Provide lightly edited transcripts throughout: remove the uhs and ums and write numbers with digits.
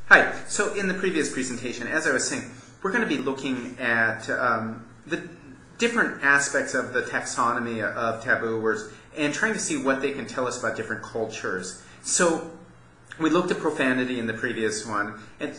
Hi. So in the previous presentation, as I was saying, we're going to be looking at the different aspects of the taxonomy of taboo words and trying to see what they can tell us about different cultures. So we looked at profanity in the previous one and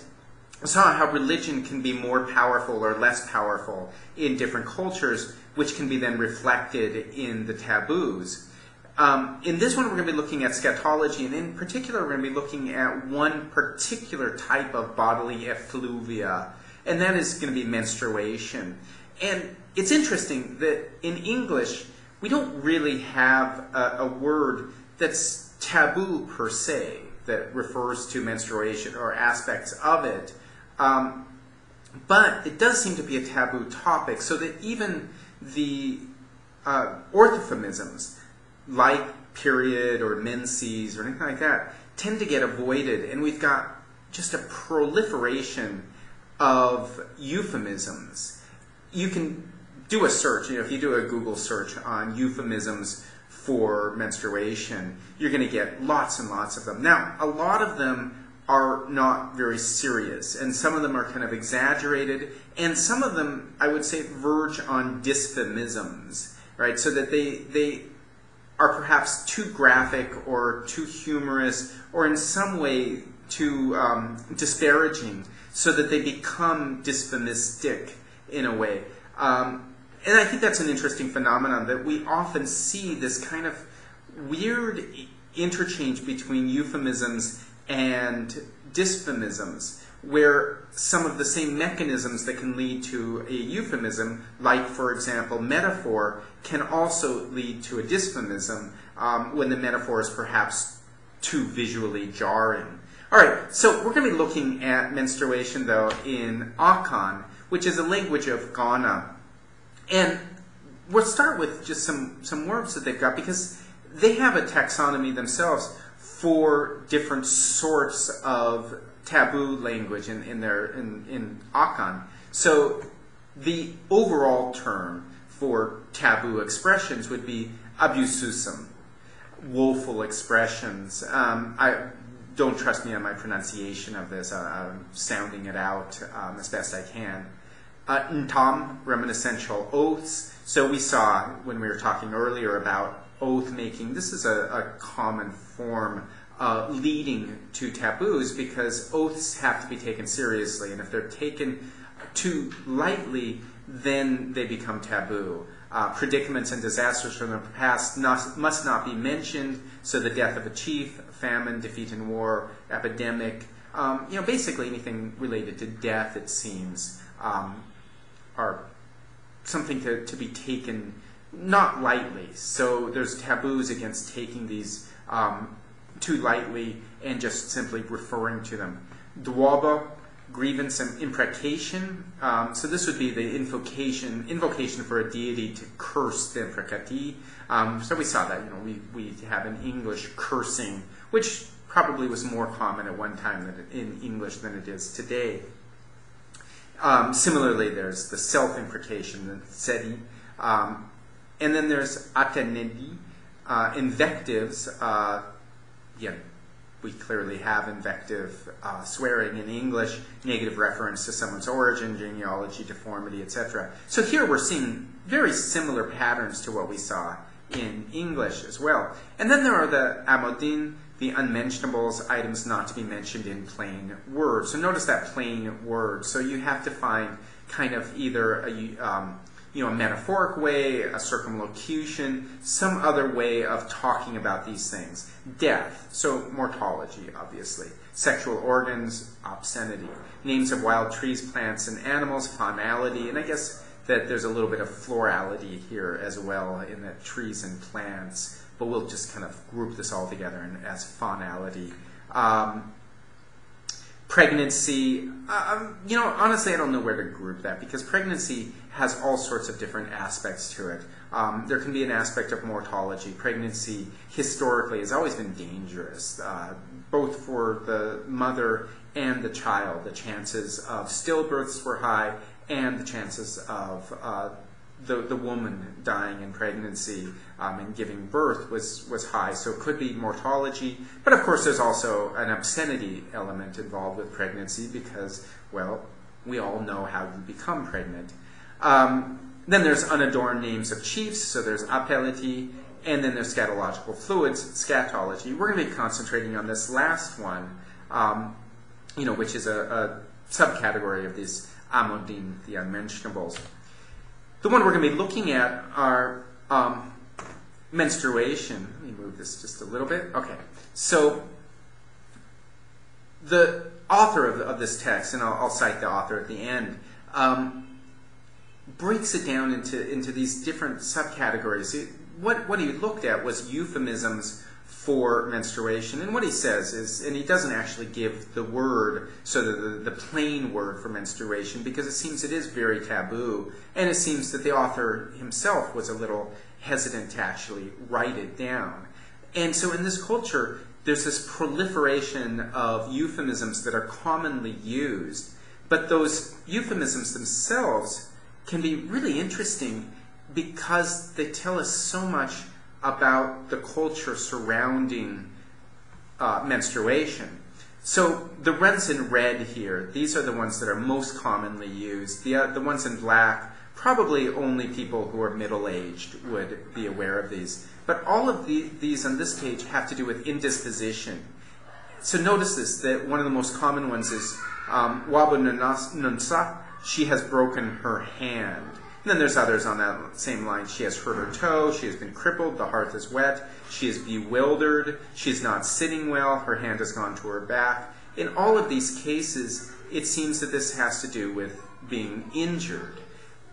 saw how religion can be more powerful or less powerful in different cultures, which can be then reflected in the taboos. In this one, we're going to be looking at scatology, and in particular, we're going to be looking at one particular type of bodily effluvia, and that is going to be menstruation. And it's interesting that in English, we don't really have a word that's taboo per se that refers to menstruation or aspects of it. But it does seem to be a taboo topic, so that even the orthophonisms, like period or menses or anything like that, tend to get avoided. And we've got just a proliferation of euphemisms. You can do a search, if you do a Google search on euphemisms for menstruation, you're going to get lots and lots of them. Now, a lot of them are not very serious, and some of them are kind of exaggerated, and some of them, I would say, verge on dysphemisms, right? So that they are perhaps too graphic or too humorous or in some way too disparaging, so that they become dysphemistic in a way. And I think that's an interesting phenomenon, that we often see this kind of weird interchange between euphemisms and dysphemisms, where some of the same mechanisms that can lead to a euphemism, like, for example, metaphor, can also lead to a dysphemism when the metaphor is perhaps too visually jarring. All right, so we're going to be looking at menstruation, though, in Akan, which is a language of Ghana. And we'll start with just some words that they've got, because they have a taxonomy themselves for different sorts of taboo language in Akan. So the overall term for taboo expressions would be abususum, woeful expressions. Don't trust me on my pronunciation of this. I'm sounding it out as best I can. Ntam, reminiscential oaths. So we saw when we were talking earlier about oath making, this is a common form leading to taboos, because oaths have to be taken seriously, and if they're taken too lightly, then they become taboo. Predicaments and disasters from the past must not be mentioned, so the death of a chief, famine, defeat in war, epidemic, basically anything related to death, it seems, are something to be taken not lightly. So there's taboos against taking these too lightly and just simply referring to them. Dwaba, grievance and imprecation. So this would be the invocation for a deity to curse the imprecati. So we saw that, we have in English cursing, which probably was more common at one time in English than it is today. Similarly, there's the self-imprecation, the sedi. And then there's atenedi, invectives. We clearly have invective swearing in English, negative reference to someone's origin, genealogy, deformity, etc. So here we're seeing very similar patterns to what we saw in English as well. And then there are the Abidine, the unmentionables, items not to be mentioned in plain words. So notice that plain word. So you have to find kind of either a metaphoric way, a circumlocution, some other way of talking about these things. Death, so mortology, obviously. Sexual organs, obscenity. Names of wild trees, plants, and animals, faunality. And I guess that there's a little bit of florality here as well in the trees and plants. But we'll just kind of group this all together as faunality. Pregnancy, honestly, I don't know where to group that, because pregnancy has all sorts of different aspects to it. There can be an aspect of mortology. Pregnancy, historically, has always been dangerous, both for the mother and the child. The chances of stillbirths were high, and the chances of the woman dying in pregnancy and giving birth was high. So it could be mortology. But of course there's also an obscenity element involved with pregnancy because, well, we all know how you become pregnant. Then there's unadorned names of chiefs, so there's appellati, and then there's scatological fluids, scatology. We're going to be concentrating on this last one, which is a subcategory of these amodin, the unmentionables. The one we're going to be looking at are menstruation. Let me move this just a little bit. Okay, so the author of this text, and I'll cite the author at the end, breaks it down into these different subcategories. What he looked at was euphemisms for menstruation, and what he says is, and he doesn't actually give the word, so the plain word for menstruation, because it seems it is very taboo, and it seems that the author himself was a little hesitant to actually write it down. And so in this culture, there's this proliferation of euphemisms that are commonly used, but those euphemisms themselves can be really interesting because they tell us so much about the culture surrounding menstruation. So the ones in red here, these are the ones that are most commonly used. The ones in black, probably only people who are middle-aged would be aware of these. But all of these on this page have to do with indisposition. So notice this, that one of the most common ones is wabu nunsa, she has broken her hand. And then there's others on that same line. She has hurt her toe, she has been crippled, the hearth is wet, she is bewildered, she is not sitting well, her hand has gone to her back. In all of these cases, it seems that this has to do with being injured.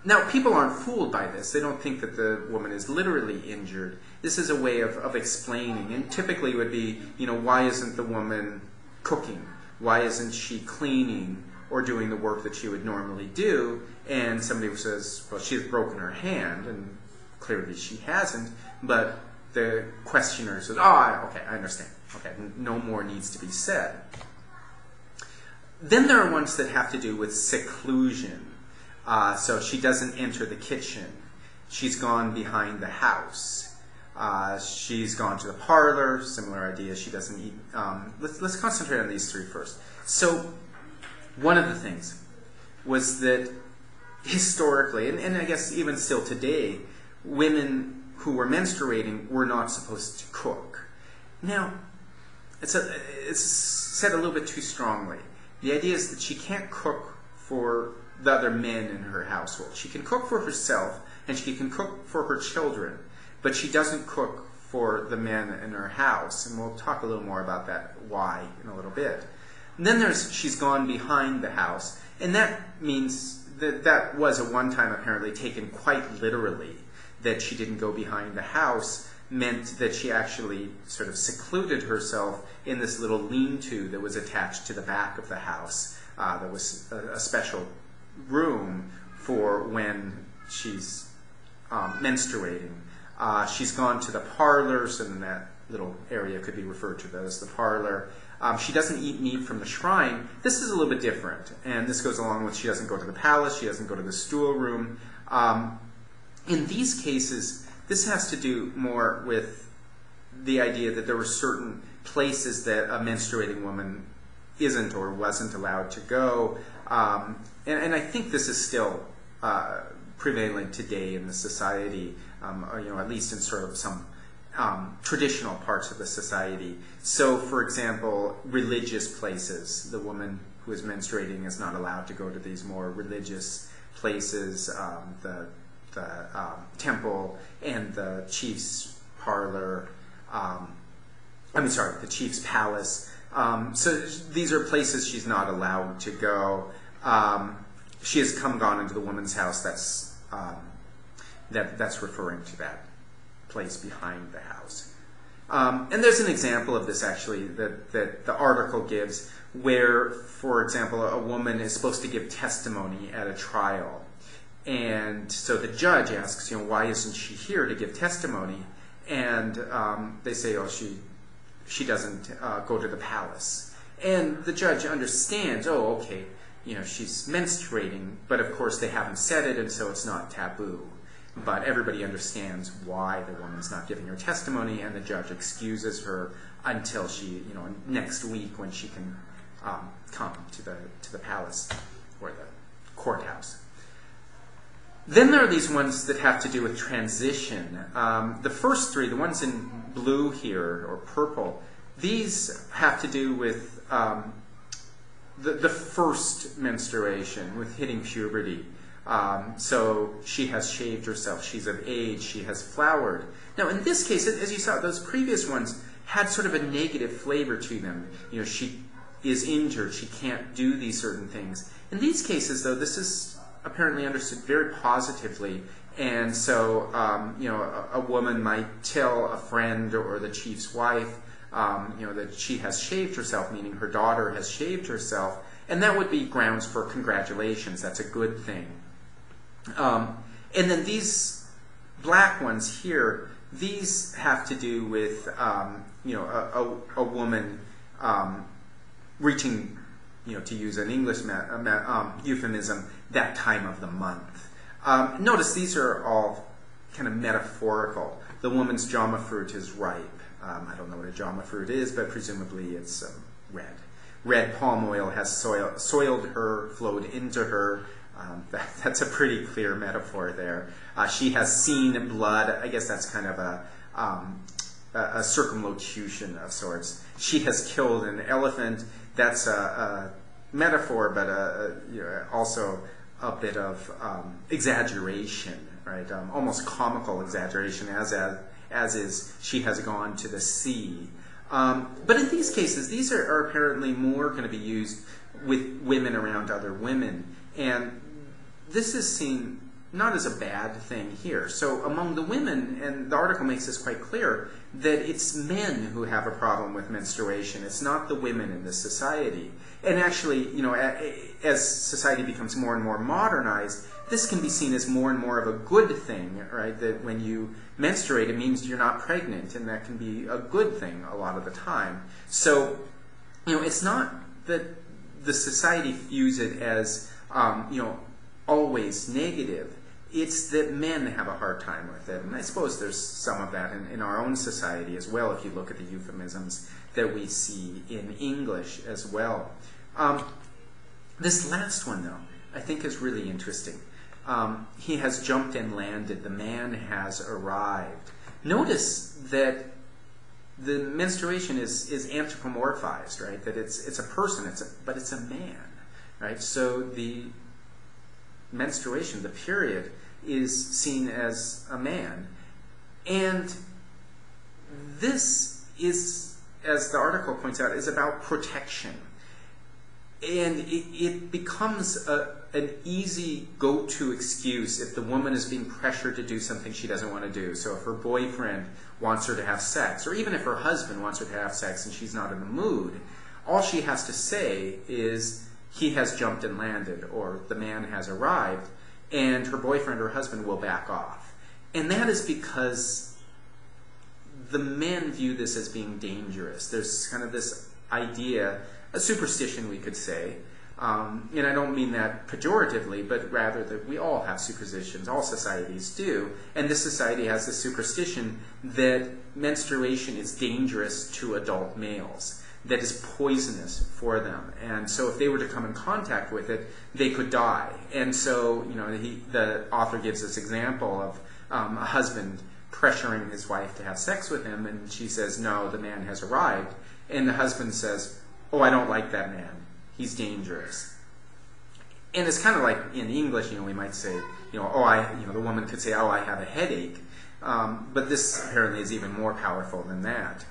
Now, people aren't fooled by this. They don't think that the woman is literally injured. This is a way of explaining. And typically it would be, why isn't the woman cooking? Why isn't she cleaning or doing the work that she would normally do? And somebody says, well, she's broken her hand, and clearly she hasn't. But the questioner says, okay, I understand. Okay, no more needs to be said. Then there are ones that have to do with seclusion. So she doesn't enter the kitchen. She's gone behind the house. She's gone to the parlor. Similar idea. She doesn't eat. Let's concentrate on these three first. So one of the things was that historically, and I guess even still today, women who were menstruating were not supposed to cook. Now, it's said a little bit too strongly. The idea is that she can't cook for the other men in her household. She can cook for herself, and she can cook for her children, but she doesn't cook for the men in her house. And we'll talk a little more about that why in a little bit. And then she's gone behind the house, and that means that was at one time apparently taken quite literally, that she didn't go behind the house meant that she actually sort of secluded herself in this little lean-to that was attached to the back of the house. There was a special room for when she's menstruating. She's gone to the parlors, and that little area could be referred to as the parlor. She doesn't eat meat from the shrine. This is a little bit different, and this goes along with she doesn't go to the palace, she doesn't go to the stool room. In these cases, this has to do more with the idea that there were certain places that a menstruating woman isn't or wasn't allowed to go. And I think this is still prevalent today in the society, at least in sort of some traditional parts of the society. So, for example, religious places. The woman who is menstruating is not allowed to go to these more religious places, the temple and the chief's parlor. The chief's palace. So these are places she's not allowed to go. She has gone into the woman's house. That's referring to that place behind the house. And there's an example of this actually that the article gives, where, for example, a woman is supposed to give testimony at a trial, and so the judge asks, why isn't she here to give testimony? And they say, she doesn't go to the palace. And the judge understands, she's menstruating, but of course they haven't said it, and so it's not taboo. but everybody understands why the woman's not giving her testimony, and the judge excuses her until she, next week when she can come to the palace or the courthouse. Then there are these ones that have to do with transition. The first three, the ones in blue here or purple, these have to do with the first menstruation, with hitting puberty. So she has shaved herself, she's of age, she has flowered. Now in this case, as you saw, those previous ones had sort of a negative flavor to them. She is injured, she can't do these certain things. In these cases, though, this is apparently understood very positively. And so, a woman might tell a friend or the chief's wife, that she has shaved herself, meaning her daughter has shaved herself, and that would be grounds for congratulations. That's a good thing. And then these black ones here, these have to do with, a woman reaching, to use an English euphemism, that time of the month. Notice these are all kind of metaphorical. The woman's jama fruit is ripe. I don't know what a jama fruit is, but presumably it's red. Red palm oil has soiled her, flowed into her. That's a pretty clear metaphor there. She has seen blood. I guess that's kind of a circumlocution of sorts. She has killed an elephant. That's a metaphor, but also a bit of exaggeration, right? Almost comical exaggeration, as is she has gone to the sea. But in these cases, these are apparently more going to be used with women around other women. And this is seen not as a bad thing here. So among the women, and the article makes this quite clear, that it's men who have a problem with menstruation. It's not the women in this society. And actually, as society becomes more and more modernized, this can be seen as more and more of a good thing, right? That when you menstruate, it means you're not pregnant, and that can be a good thing a lot of the time. So, it's not that the society views it as, always negative. It's that men have a hard time with it. And I suppose there's some of that in our own society as well, if you look at the euphemisms that we see in English as well. This last one, though, I think is really interesting. He has jumped and landed. The man has arrived. Notice that the menstruation is anthropomorphized, right? That it's a person, but it's a man, right? So the menstruation, the period, is seen as a man. And this is, as the article points out, is about protection. And it becomes an easy go-to excuse if the woman is being pressured to do something she doesn't want to do. So if her boyfriend wants her to have sex, or even if her husband wants her to have sex and she's not in the mood, all she has to say is, he has jumped and landed, or the man has arrived, and her boyfriend or husband will back off. And that is because the men view this as being dangerous. There's kind of this idea, a superstition we could say, and I don't mean that pejoratively, but rather that we all have superstitions, all societies do, and this society has the superstition that menstruation is dangerous to adult males, that is poisonous for them, and so if they were to come in contact with it, they could die. And so, the author gives this example of a husband pressuring his wife to have sex with him, and she says, no, the man has arrived, and the husband says, oh, I don't like that man, he's dangerous. And it's kind of like in English, we might say, the woman could say, oh, I have a headache, but this apparently is even more powerful than that.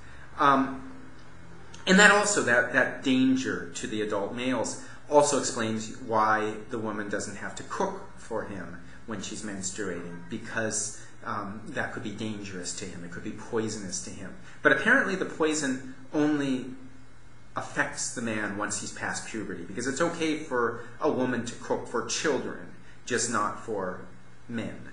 And that also, that danger to the adult males also explains why the woman doesn't have to cook for him when she's menstruating, because that could be dangerous to him. It could be poisonous to him. But apparently the poison only affects the man once he's past puberty, because it's okay for a woman to cook for children, just not for men.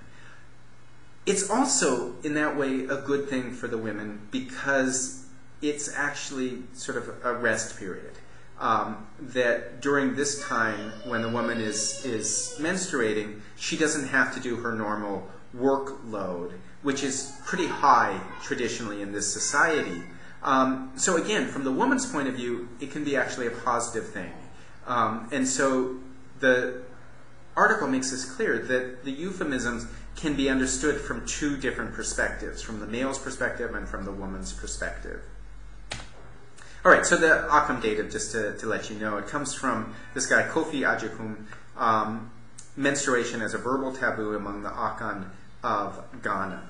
It's also, in that way, a good thing for the women, because it's actually sort of a rest period. That during this time, when the woman is menstruating, she doesn't have to do her normal workload, which is pretty high traditionally in this society. So again, from the woman's point of view, it can be actually a positive thing. And so the article makes this clear that the euphemisms can be understood from two different perspectives, from the male's perspective and from the woman's perspective. All right, so the Occam dative, just to let you know, it comes from this guy, Kofi Ajakum, Menstruation as a Verbal Taboo Among the Akan of Ghana.